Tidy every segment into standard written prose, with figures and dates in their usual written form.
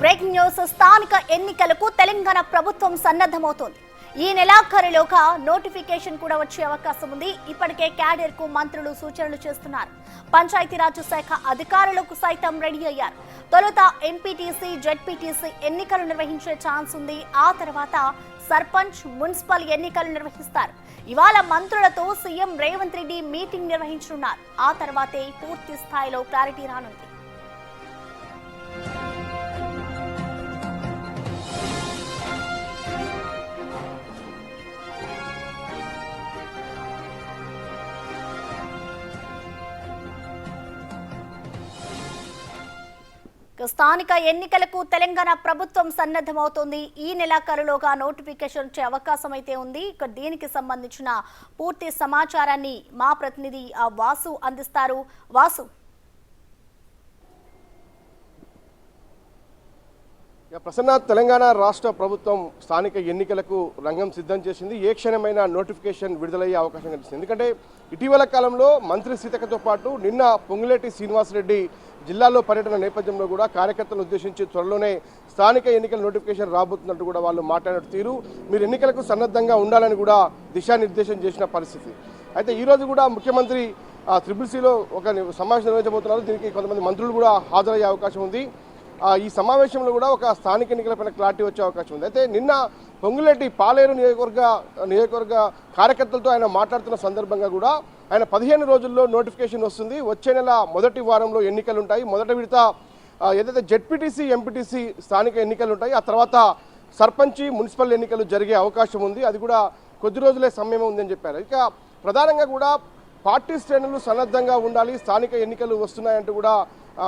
Breaking news స్థానిక ఎన్నికలకు తెలంగాణ ప్రభుత్వం సన్నద్ధమవుతోంది. ఈ నెలాఖరులోగా నోటిఫికేషన్ కూడా వచ్చే అవకాశం ఉంది. ఇప్పటికే క్యాడర్ కు మంత్రులు సూచనలు చేస్తున్నారు. పంచాయతీరాజ్ శాఖ అధికారులకు సైతం రెడీ అయ్యారు. తొలుత ఎంపీటీసీ, జెడ్పీటీసీ ఎన్నికలు నిర్వహించే ఛాన్స్ ఉంది. ఆ తర్వాత సర్పంచ్, మున్సిపల్ ఎన్నికలు నిర్వహిస్తారు. ఇవాళ మంత్రులతో సీఎం రేవంత్ రెడ్డి మీటింగ్ నిర్వహించనున్నారు. ఆ తర్వాతే పూర్తి స్థాయిలో క్లారిటీ రానుంది. స్థానిక ఎన్నికలకు తెలంగాణ ప్రభుత్వం సన్నద్ధమవుతోంది. ఈ నెలాఖరులోగా నోటిఫికేషన్ వచ్చే అవకాశం అయితే ఉంది. ఇక దీనికి సంబంధించిన పూర్తి సమాచారాన్ని మా ప్రతినిధి వాసు అందిస్తారు. వాసు, ప్రసన్న, తెలంగాణ రాష్ట్ర ప్రభుత్వం స్థానిక ఎన్నికలకు రంగం సిద్ధం చేసింది. ఏ క్షణమైన నోటిఫికేషన్ విడుదలయ్యే అవకాశం కనిపిస్తుంది. ఎందుకంటే ఇటీవల కాలంలో మంత్రి సీతక్కతో పాటు నిన్న పొంగులేటి శ్రీనివాసరెడ్డి జిల్లాలో పర్యటన నేపథ్యంలో కూడా కార్యకర్తలను ఉద్దేశించి త్వరలోనే స్థానిక ఎన్నికల నోటిఫికేషన్ రాబోతున్నట్టు కూడా వాళ్ళు మాట్లాడిన తీరు, మీరు ఎన్నికలకు సన్నద్ధంగా ఉండాలని కూడా దిశానిర్దేశం చేసిన పరిస్థితి. అయితే ఈరోజు కూడా ముఖ్యమంత్రి త్రిపుల్-సిలో ఒక సమావేశం నిర్వహించబోతున్నారు. దీనికి కొంతమంది మంత్రులు కూడా హాజరయ్యే అవకాశం ఉంది. ఈ సమావేశంలో కూడా ఒక స్థానిక ఎన్నికలపైన క్లారిటీ వచ్చే అవకాశం ఉంది. అయితే నిన్న పొంగులేటి పాలేరు నియోజకవర్గ కార్యకర్తలతో ఆయన మాట్లాడుతున్న సందర్భంగా కూడా ఆయన 15 రోజుల్లో నోటిఫికేషన్ వస్తుంది, వచ్చే నెల మొదటి వారంలో ఎన్నికలు ఉంటాయి, మొదటి విడత ఏదైతే జెడ్పీటీసీ, ఎంపీటీసీ స్థానిక ఎన్నికలు ఉంటాయి, ఆ తర్వాత సర్పంచి, మున్సిపల్ ఎన్నికలు జరిగే అవకాశం ఉంది, అది కూడా కొద్ది రోజులే సమయం ఉందని చెప్పారు. ఇక ప్రధానంగా కూడా పార్టీ శ్రేణులు సన్నద్ధంగా ఉండాలి, స్థానిక ఎన్నికలు వస్తున్నాయంటూ కూడా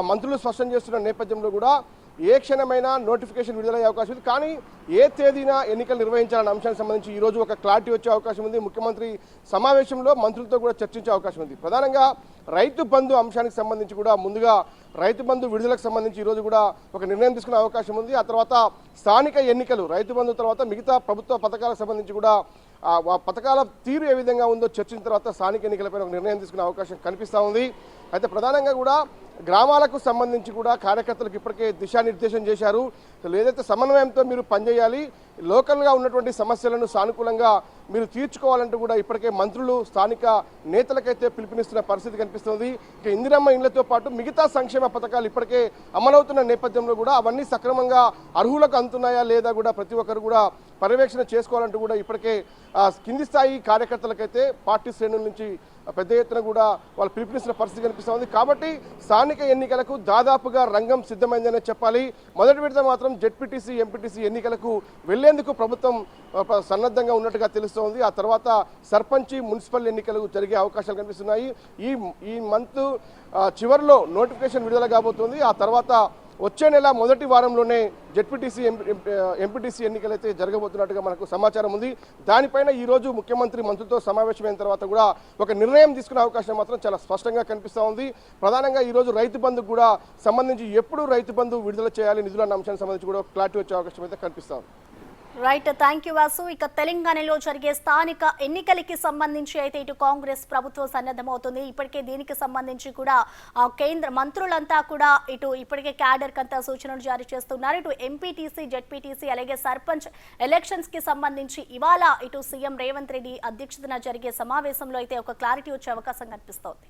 మంత్రులు స్పష్టం చేస్తున్న నేపథ్యంలో కూడా ఏ క్షణమైనా నోటిఫికేషన్ విడుదలయ్యే అవకాశం ఉంది. కానీ ఏ తేదీన ఎన్నికలు నిర్వహించాలన్న అంశానికి సంబంధించి ఈరోజు ఒక క్లారిటీ వచ్చే అవకాశం ఉంది. ముఖ్యమంత్రి సమావేశంలో మంత్రులతో కూడా చర్చించే అవకాశం ఉంది. ప్రధానంగా రైతు బంధు అంశానికి సంబంధించి కూడా ముందుగా రైతు బంధు విడుదలకు సంబంధించి ఈరోజు కూడా ఒక నిర్ణయం తీసుకునే అవకాశం ఉంది. ఆ తర్వాత స్థానిక ఎన్నికలు, రైతు బంధు తర్వాత మిగతా ప్రభుత్వ పథకాలకు సంబంధించి కూడా పథకాల తీరు ఏ విధంగా ఉందో చర్చించిన తర్వాత స్థానిక ఎన్నికలపై ఒక నిర్ణయం తీసుకునే అవకాశం కనిపిస్తూ ఉంది. అయితే ప్రధానంగా కూడా గ్రామాలకు సంబంధించి కూడా కార్యకర్తలకు ఇప్పటికే దిశానిర్దేశం చేశారు. ఏదైతే సమన్వయంతో మీరు పనిచేయాలి, లోకల్గా ఉన్నటువంటి సమస్యలను సానుకూలంగా మీరు తీర్చుకోవాలంటూ కూడా ఇప్పటికే మంత్రులు స్థానిక నేతలకైతే పిలుపునిస్తున్న పరిస్థితి కనిపిస్తుంది. ఇక ఇందిరమ్మ ఇండ్లతో పాటు మిగతా సంక్షేమ పథకాలు ఇప్పటికే అమలవుతున్న నేపథ్యంలో కూడా అవన్నీ సక్రమంగా అర్హులకు అందుతున్నాయా లేదా కూడా ప్రతి ఒక్కరు కూడా పర్యవేక్షణ చేసుకోవాలంటూ కూడా ఇప్పటికే కింది స్థాయి కార్యకర్తలకైతే పార్టీ శ్రేణుల నుంచి పెద్ద ఎత్తున కూడా వాళ్ళు పిలుపునిస్తున్న పరిస్థితి కనిపిస్తుంది. కాబట్టి స్థానిక ఎన్నికలకు దాదాపుగా రంగం సిద్ధమైందనే చెప్పాలి. మొదటి విడత మాత్రం జెడ్పీటీసీ, ఎంపీటీసీ ఎన్నికలకు వెళ్లేందుకు ప్రభుత్వం సన్నద్ధంగా ఉన్నట్టుగా తెలుస్తోంది. ఆ తర్వాత సర్పంచి, మున్సిపల్ ఎన్నికలు జరిగే అవకాశాలు కనిపిస్తున్నాయి. ఈ మంత్ చివరిలో నోటిఫికేషన్ విడుదల కాబోతుంది. ఆ తర్వాత వచ్చే నెల మొదటి వారంలోనే జెడ్పీటీసీ, ఎంపీటీసీ ఎన్నికలు అయితే జరగబోతున్నట్టుగా మనకు సమాచారం ఉంది. దానిపైన ఈరోజు ముఖ్యమంత్రి మంత్రులతో సమావేశమైన తర్వాత కూడా ఒక నిర్ణయం తీసుకునే అవకాశం మాత్రం చాలా స్పష్టంగా కనిపిస్తూ ఉంది. ప్రధానంగా ఈరోజు రైతు బంధుకు కూడా సంబంధించి ఎప్పుడు రైతు బంధు విడుదల చేయాలి నిధులన్న అంశానికి సంబంధించి కూడా క్లారిటీ వచ్చే అవకాశం అయితే కనిపిస్తూ ఉంది. Right, thank you Vasu. ఇక తెలంగాణలో జరిగే స్థానిక ఎన్నికలకి సంబంధించి అయితే ఇటు కాంగ్రెస్ ప్రభుత్వం సన్నద్ధమవుతుంది. ఇప్పటికే దీనికి సంబంధించి కూడా కేంద్ర మంత్రులంతా కూడా ఇటు ఇప్పటికే క్యాడర్ కంతా సూచనలు జారీ చేస్తున్నారు. ఇటు ఎంపీటీసీ, జెడ్పీటీసీ అలాగే సర్పంచ్ ఎలక్షన్స్ కి సంబంధించి ఇవాళ ఇటు సీఎం రేవంత్ రెడ్డి అధ్యక్షతన జరిగే సమావేశంలో అయితే ఒక క్లారిటీ వచ్చే అవకాశం కనిపిస్తోంది.